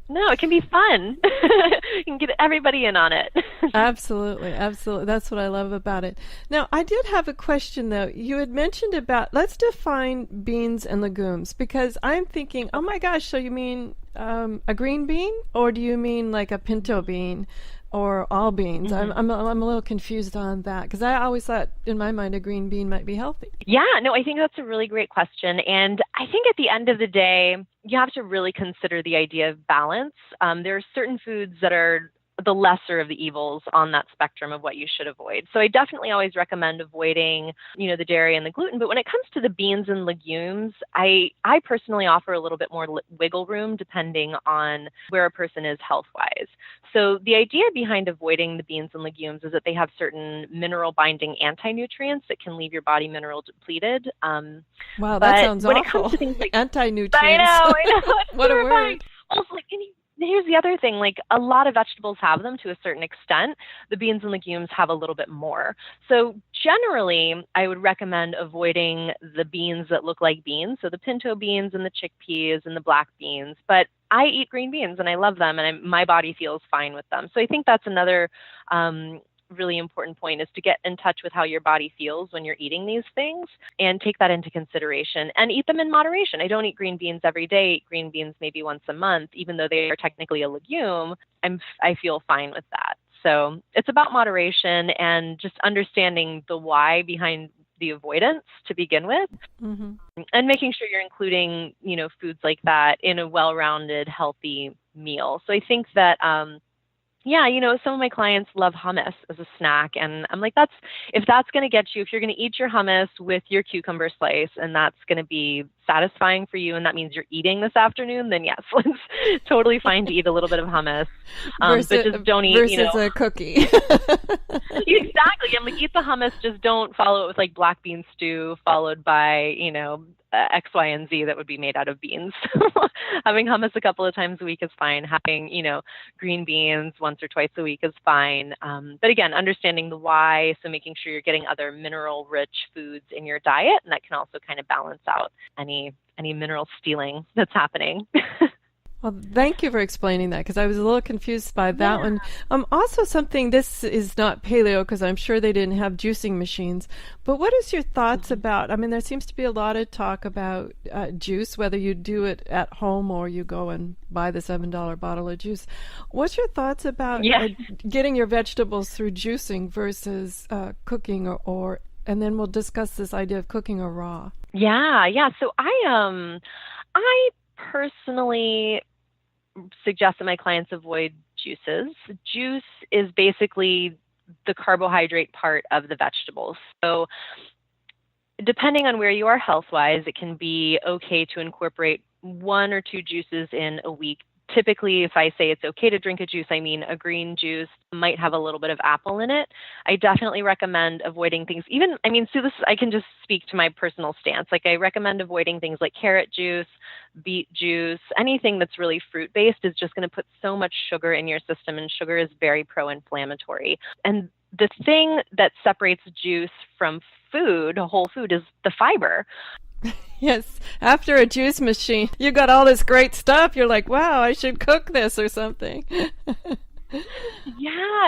No, it can be fun. You can get everybody in on it. Absolutely. That's what I love about it. Now, I did have a question, though. You had mentioned let's define beans and legumes, because I'm thinking, oh my gosh, so you mean a green bean, or do you mean like a pinto bean? Or all beans? I'm a little confused on that because I always thought in my mind a green bean might be healthy. Yeah, no, I think that's a really great question. And I think at the end of the day, you have to really consider the idea of balance. There are certain foods that are the lesser of the evils on that spectrum of what you should avoid. So I definitely always recommend avoiding, the dairy and the gluten. But when it comes to the beans and legumes, I personally offer a little bit more wiggle room depending on where a person is health-wise. So the idea behind avoiding the beans and legumes is that they have certain mineral-binding anti-nutrients that can leave your body mineral depleted. Wow, that sounds when awful. It comes to things like anti-nutrients. I know. It's What a word. Also, here's the other thing, a lot of vegetables have them to a certain extent. The beans and legumes have a little bit more. So generally, I would recommend avoiding the beans that look like beans, so the pinto beans and the chickpeas and the black beans. But I eat green beans and I love them, and my body feels fine with them. So I think that's another really important point, is to get in touch with how your body feels when you're eating these things and take that into consideration and eat them in moderation. I don't eat green beans every day. I eat green beans maybe once a month, even though they are technically a legume. I feel fine with that. So it's about moderation and just understanding the why behind the avoidance to begin with, and making sure you're including, foods like that in a well-rounded, healthy meal. So I think that, some of my clients love hummus as a snack, and I'm like, if that's going to get you, if you're going to eat your hummus with your cucumber slice and that's going to be satisfying for you, and that means you're eating this afternoon, then yes, it's totally fine to eat a little bit of hummus, but just don't eat, versus a cookie. Exactly. I'm like, eat the hummus, just don't follow it with black bean stew followed by, X, Y, and Z that would be made out of beans. Having hummus a couple of times a week is fine. Having, green beans once or twice a week is fine. But again, understanding the why, so making sure you're getting other mineral-rich foods in your diet, and that can also kind of balance out any mineral stealing that's happening. Well, thank you for explaining that, because I was a little confused by that one. Also something, this is not paleo, because I'm sure they didn't have juicing machines, but what is your thoughts about, there seems to be a lot of talk about juice, whether you do it at home or you go and buy the $7 bottle of juice. What's your thoughts about getting your vegetables through juicing versus cooking or and then we'll discuss this idea of cooking or raw. Yeah. So I personally suggest that my clients avoid juices. Juice is basically the carbohydrate part of the vegetables. So depending on where you are health-wise, it can be okay to incorporate 1 or 2 juices in a week. Typically, if I say it's okay to drink a juice, I mean a green juice might have a little bit of apple in it. I definitely recommend avoiding things. I can just speak to my personal stance. I recommend avoiding things like carrot juice, beet juice, anything that's really fruit-based is just going to put so much sugar in your system, and sugar is very pro-inflammatory. And the thing that separates juice from food, whole food, is the fiber. Yes, after a juice machine, you got all this great stuff. You're like, wow, I should cook this or something. Yeah,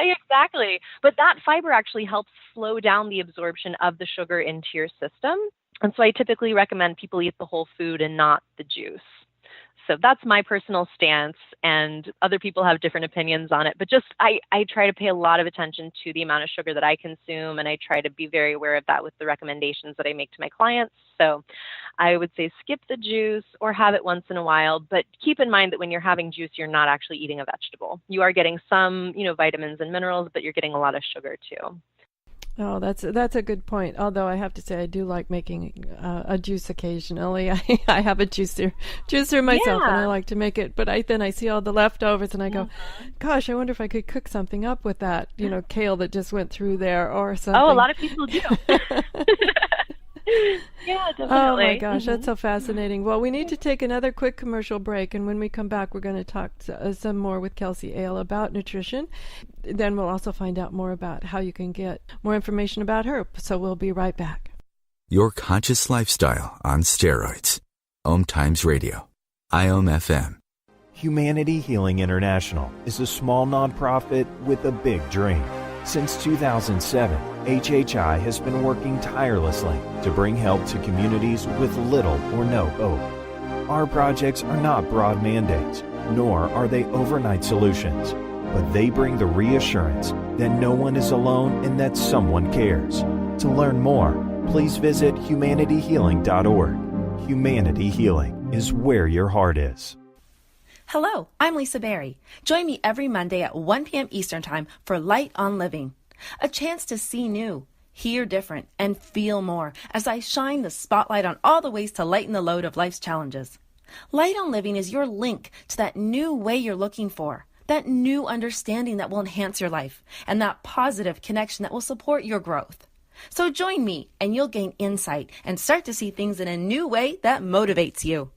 exactly. But that fiber actually helps slow down the absorption of the sugar into your system. And so I typically recommend people eat the whole food and not the juice. So that's my personal stance, and other people have different opinions on it. But just I try to pay a lot of attention to the amount of sugar that I consume, and I try to be very aware of that with the recommendations that I make to my clients. So I would say skip the juice or have it once in a while, but keep in mind that when you're having juice, you're not actually eating a vegetable. You are getting some, vitamins and minerals, but you're getting a lot of sugar too. Oh, that's a good point. Although I have to say, I do like making a juice occasionally. I have a juicer myself, and I like to make it. But then I see all the leftovers, and I go, "Gosh, I wonder if I could cook something up with that, kale that just went through there, or something." Oh, a lot of people do. Yeah, definitely. Oh my gosh, that's so fascinating. Well, we need to take another quick commercial break, and when we come back, we're going to talk some more with Kelsey Ale about nutrition. Then we'll also find out more about how you can get more information about her. So we'll be right back. Your conscious lifestyle on steroids. OMTimes Radio. IOM FM. Humanity Healing International is a small nonprofit with a big dream. Since 2007, HHI has been working tirelessly to bring help to communities with little or no hope. Our projects are not broad mandates, nor are they overnight solutions, but they bring the reassurance that no one is alone and that someone cares. To learn more, please visit humanityhealing.org. Humanity Healing is where your heart is. Hello, I'm Lisa Berry. Join me every Monday at 1 p.m. Eastern Time for Light on Living, a chance to see new, hear different, and feel more as I shine the spotlight on all the ways to lighten the load of life's challenges. Light on Living is your link to that new way you're looking for, that new understanding that will enhance your life, and that positive connection that will support your growth. So join me, and you'll gain insight and start to see things in a new way that motivates you.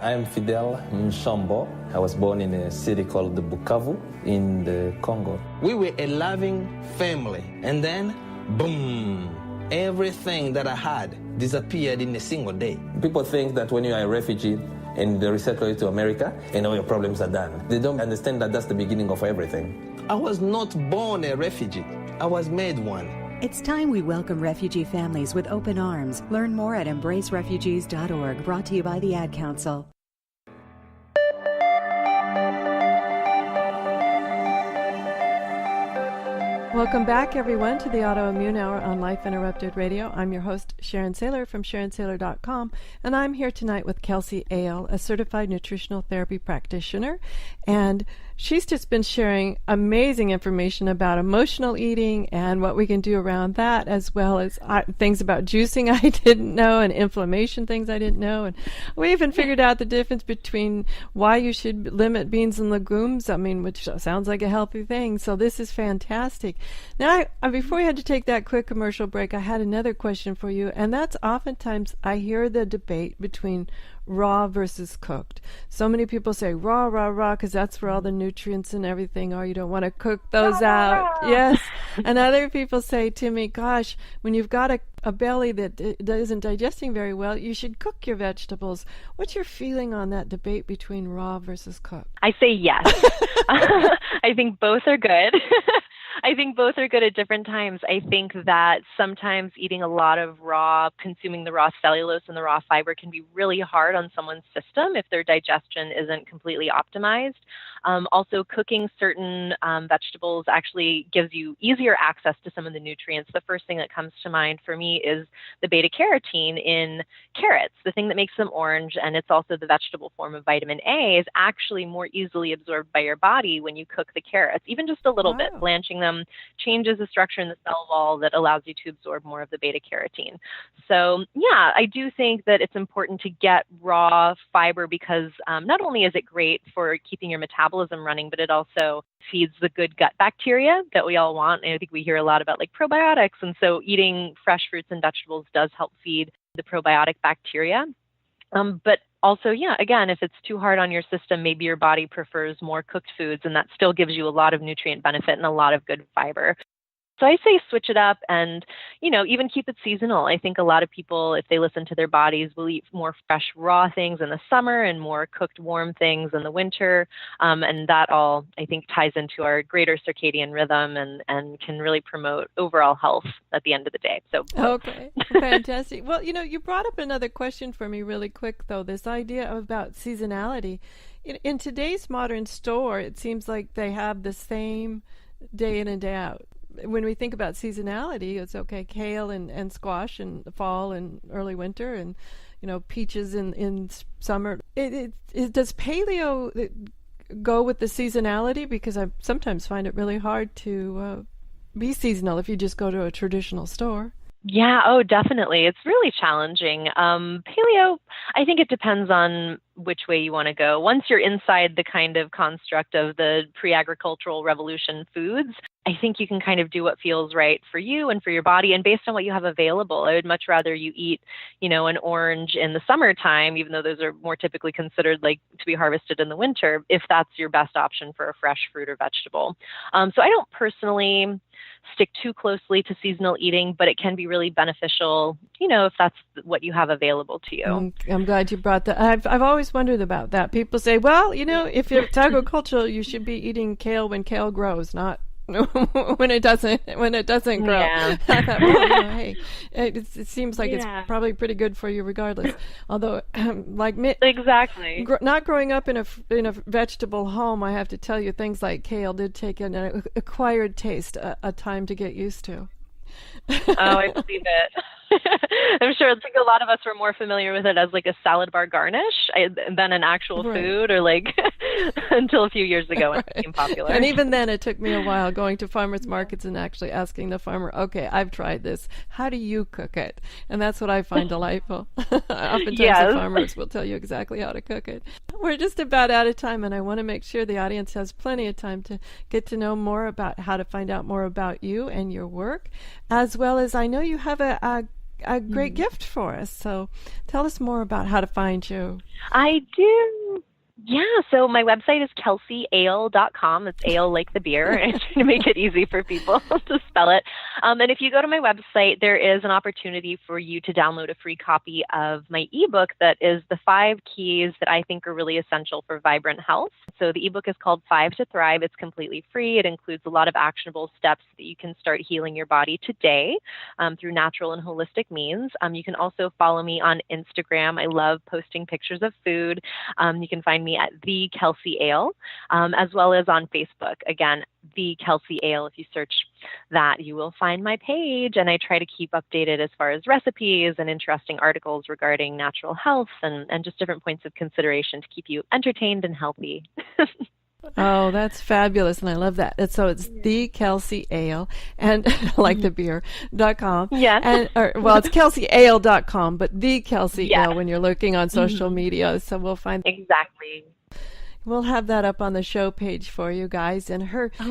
I'm Fidel Nsombo. I was born in a city called Bukavu in the Congo. We were a loving family, and then, boom, everything that I had disappeared in a single day. People think that when you are a refugee and they resettle you to America and all your problems are done, they don't understand that that's the beginning of everything. I was not born a refugee. I was made one. It's time we welcome refugee families with open arms. Learn more at embracerefugees.org, brought to you by the Ad Council. Welcome back, everyone, to the Autoimmune Hour on Life Interrupted Radio. I'm your host, Sharon Sayler from SharonSayler.com, and I'm here tonight with Kelsey Ale, a certified nutritional therapy practitioner, and she's just been sharing amazing information about emotional eating and what we can do around that, as well as things about juicing I didn't know and inflammation things I didn't know. And we even figured out the difference between why you should limit beans and legumes, which sounds like a healthy thing. So this is fantastic. Now, before we had to take that quick commercial break, I had another question for you, and that's oftentimes I hear the debate between raw versus cooked. So many people say raw, because that's where all the nutrients and everything are. You don't want to cook those out. Yes. And other people say to me, gosh, when you've got a belly that isn't digesting very well, you should cook your vegetables. What's your feeling on that debate between raw versus cooked? I say yes. I think both are good. I think both are good at different times. I think that sometimes eating a lot of consuming the raw cellulose and the raw fiber can be really hard on someone's system if their digestion isn't completely optimized. Also, cooking certain vegetables actually gives you easier access to some of the nutrients. The first thing that comes to mind for me is the beta-carotene in carrots, the thing that makes them orange, and it's also the vegetable form of vitamin A, is actually more easily absorbed by your body when you cook the carrots, even just a little bit. Blanching them changes the structure in the cell wall that allows you to absorb more of the beta-carotene. So, yeah, I do think that it's important to get raw fiber because not only is it great for keeping your metabolism running, but it also feeds the good gut bacteria that we all want. And I think we hear a lot about like probiotics. And so eating fresh fruits and vegetables does help feed the probiotic bacteria. But also, yeah, again, if it's too hard on your system, maybe your body prefers more cooked foods, and that still gives you a lot of nutrient benefit and a lot of good fiber. So I say switch it up and, even keep it seasonal. I think a lot of people, if they listen to their bodies, will eat more fresh, raw things in the summer and more cooked, warm things in the winter. And that all, I think, ties into our greater circadian rhythm and can really promote overall health at the end of the day. So okay, fantastic. Well, you brought up another question for me really quick, though, this idea about seasonality. In today's modern store, it seems like they have the same day in and day out. When we think about seasonality, it's okay, kale and squash in the fall and early winter, and peaches in summer. Does paleo go with the seasonality? Because I sometimes find it really hard to be seasonal if you just go to a traditional store. Yeah, definitely. It's really challenging. Paleo, I think it depends on which way you want to go. Once you're inside the kind of construct of the pre-agricultural revolution foods, I think you can kind of do what feels right for you and for your body and based on what you have available. I would much rather you eat, an orange in the summertime, even though those are more typically considered like to be harvested in the winter, if that's your best option for a fresh fruit or vegetable. So I don't personally stick too closely to seasonal eating, but it can be really beneficial, if that's what you have available to you. I'm glad you brought that. I've always wondered about that. People say, well, if it's agricultural, you should be eating kale when kale grows, not when it doesn't grow. Yeah. I thought, well, hey, it seems like it's probably pretty good for you regardless. Although, exactly, not growing up in a vegetable home, I have to tell you, things like kale did take an acquired taste, a time to get used to. I believe it. I'm sure it's like a lot of us were more familiar with it as like a salad bar garnish than an actual food, or like until a few years ago when it became popular. And even then, it took me a while going to farmers markets and actually asking the farmer, okay, I've tried this. How do you cook it? And that's what I find delightful. Oftentimes the farmers will tell you exactly how to cook it. We're just about out of time, and I want to make sure the audience has plenty of time to get to know more about how to find out more about you and your work, as well as I know you have a great gift for us. So tell us more about how to find you. I do. Yeah, so my website is kelseyale.com. It's ale like the beer. I'm trying to make it easy for people to spell it. And if you go to my website, there is an opportunity for you to download a free copy of my ebook that is the 5 keys that I think are really essential for vibrant health. So the ebook is called 5 to Thrive. It's completely free. It includes a lot of actionable steps that you can start healing your body today through natural and holistic means. You can also follow me on Instagram. I love posting pictures of food. You can find me at the Kelsey Ale, as well as on Facebook. Again, the Kelsey Ale. If you search that, you will find my page, and I try to keep updated as far as recipes and interesting articles regarding natural health and just different points of consideration to keep you entertained and healthy. Oh, that's fabulous, and I love that. And so it's the Kelsey Ale, and like the beer.com. Yeah. And it's kelseyale.com, but the Kelsey Ale when you're looking on social media. So we'll find exactly. We'll have that up on the show page for you guys. And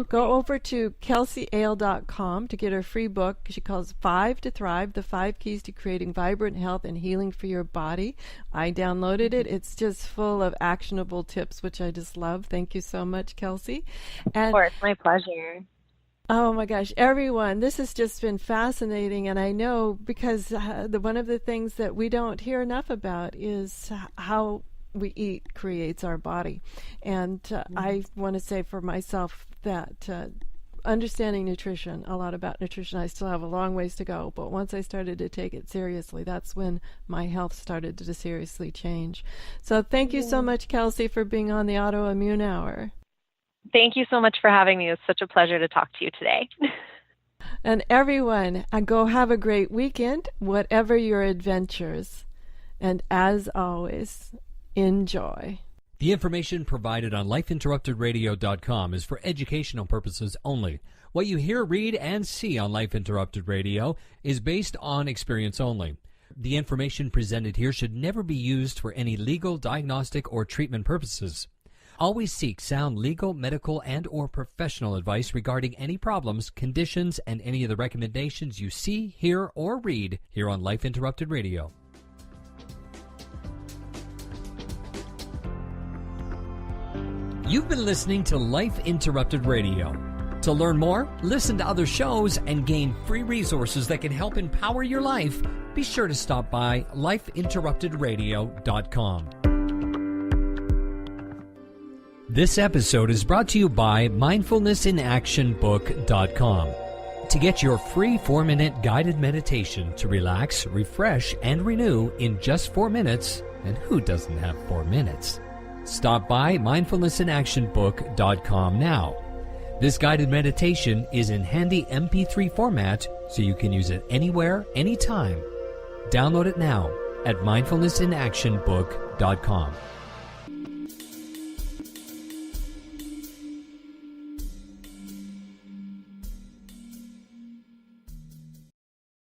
go over to kelseyale.com to get her free book. She calls 5 to Thrive, the 5 keys to creating vibrant health and healing for your body. I downloaded it. It's just full of actionable tips, which I just love. Thank you so much, Kelsey. And, of course, my pleasure. Oh my gosh, everyone, this has just been fascinating. And I know because one of the things that we don't hear enough about is how we eat creates our body. And I want to say for myself that understanding nutrition, a lot about nutrition, I still have a long ways to go. But once I started to take it seriously, that's when my health started to seriously change. So thank you so much, Kelsey, for being on the Autoimmune Hour. Thank you so much for having me. It's such a pleasure to talk to you today. And everyone, go have a great weekend, whatever your adventures. And as always, enjoy. The information provided on lifeinterruptedradio.com is for educational purposes only. What you hear, read, and see on Life Interrupted Radio is based on experience only. The information presented here should never be used for any legal, diagnostic, or treatment purposes. Always seek sound legal, medical, and or professional advice regarding any problems, conditions, and any of the recommendations you see, hear, or read here on Life Interrupted Radio. You've been listening to Life Interrupted Radio. To learn more, listen to other shows, and gain free resources that can help empower your life, be sure to stop by lifeinterruptedradio.com. This episode is brought to you by mindfulnessinactionbook.com. To get your free 4-minute guided meditation to relax, refresh, and renew in just 4 minutes, and who doesn't have 4 minutes? Stop by mindfulnessinactionbook.com now. This guided meditation is in handy MP3 format, so you can use it anywhere, anytime. Download it now at mindfulnessinactionbook.com.